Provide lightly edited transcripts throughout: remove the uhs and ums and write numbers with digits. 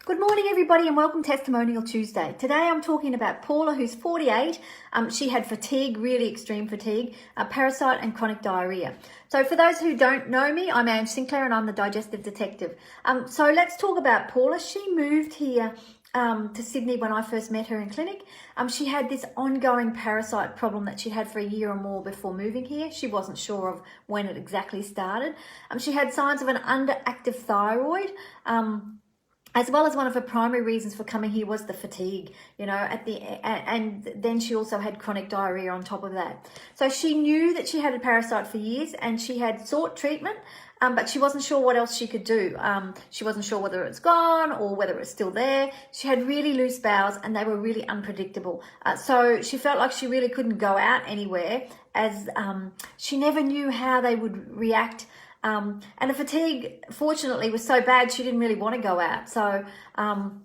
Good morning, everybody, and welcome to Testimonial Tuesday. Today I'm talking about Paula, who's 48. She had fatigue, really extreme fatigue, parasite and chronic diarrhea. So for those who don't know me, I'm Ange Sinclair and I'm the Digestive Detective. So let's talk about Paula. She moved here to Sydney when I first met her in clinic. She had this ongoing parasite problem that she'd had for a year or more before moving here. She wasn't sure of when it exactly started. She had signs of an underactive thyroid. As well as one of her primary reasons for coming here was the fatigue, and then she also had chronic diarrhea on top of that. So she knew that she had a parasite for years and she had sought treatment, but she wasn't sure what else she could do. She wasn't sure whether it's gone or whether it's still there. She had really loose bowels and they were really unpredictable. So she felt like she really couldn't go out anywhere as she never knew how they would react. And the fatigue, fortunately, was so bad she didn't really want to go out. So, and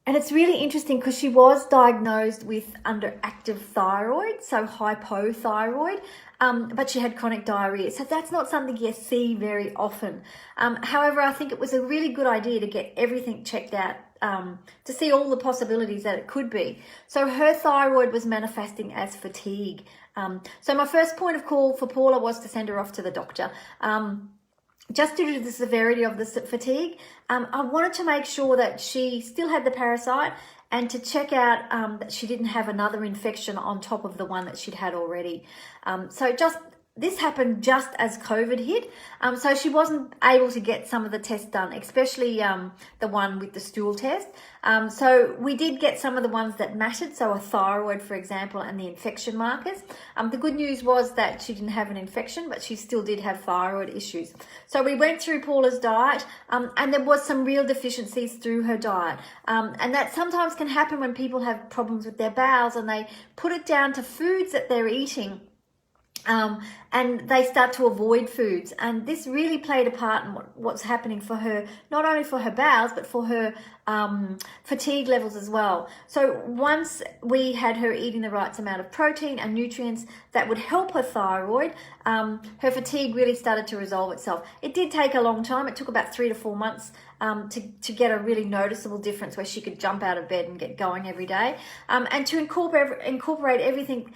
it's really interesting because she was diagnosed with underactive thyroid, so hypothyroid, but she had chronic diarrhea. So that's not something you see very often. However, I think it was a really good idea to get everything checked out to see all the possibilities that it could be. So her thyroid was manifesting as fatigue. So my first point of call for Paula was to send her off to the doctor. Just due to the severity of the fatigue, I wanted to make sure that she still had the parasite and to check out that she didn't have another infection on top of the one that she'd had already. This happened just as COVID hit, so she wasn't able to get some of the tests done, especially the one with the stool test. So we did get some of the ones that mattered, so a thyroid, for example, and the infection markers. The good news was that she didn't have an infection, but she still did have thyroid issues. So we went through Paula's diet, and there was some real deficiencies through her diet. And that sometimes can happen when people have problems with their bowels and they put it down to foods that they're eating. And they start to avoid foods, and this really played a part in what's happening for her, not only for her bowels but for her fatigue levels as well. So once we had her eating the right amount of protein and nutrients that would help her thyroid, her fatigue really started to resolve itself. It did take a long time. It took about 3 to 4 months to get a really noticeable difference where she could jump out of bed and get going every day, and to incorporate everything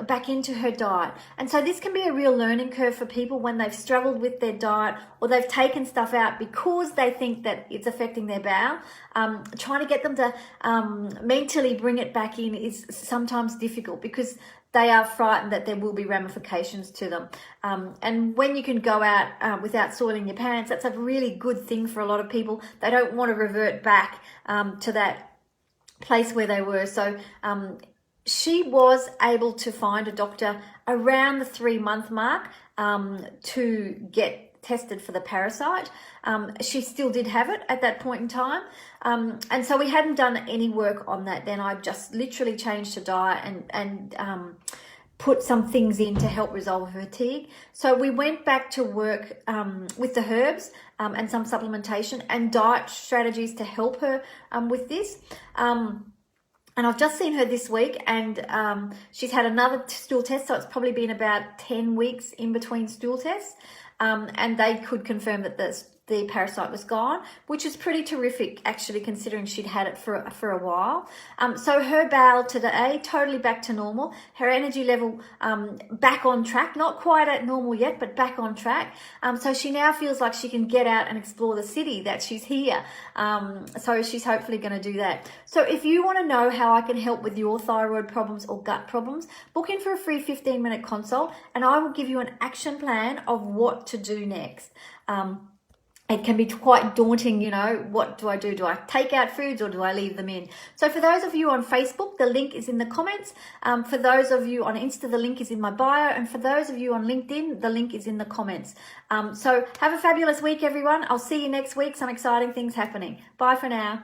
back into her diet. And so this can be a real learning curve for people when they've struggled with their diet or they've taken stuff out because they think that it's affecting their bowel. Trying to get them to mentally bring it back in is sometimes difficult because they are frightened that there will be ramifications to them. And when you can go out without soiling your pants, that's a really good thing for a lot of people. They don't want to revert back to that place where they were. So she was able to find a doctor around the 3-month mark to get tested for the parasite. She still did have it at that point in time. And so we hadn't done any work on that then. I just literally changed her diet and put some things in to help resolve her fatigue. So we went back to work with the herbs and some supplementation and diet strategies to help her with this. And I've just seen her this week and she's had another stool test. So it's probably been about 10 weeks in between stool tests. And they could confirm that the parasite was gone, which is pretty terrific, actually, considering she'd had it for a while. So her bowel today, totally back to normal. Her energy level back on track, not quite at normal yet, but back on track. So she now feels like she can get out and explore the city, that she's here. So she's hopefully going to do that. So if you want to know how I can help with your thyroid problems or gut problems, book in for a free 15-minute consult and I will give you an action plan of what to do next. It can be quite daunting, what do I do? Do I take out foods or do I leave them in? So for those of you on Facebook, the link is in the comments. For those of you on Insta, the link is in my bio. And for those of you on LinkedIn, the link is in the comments. So have a fabulous week, everyone. I'll see you next week. Some exciting things happening. Bye for now.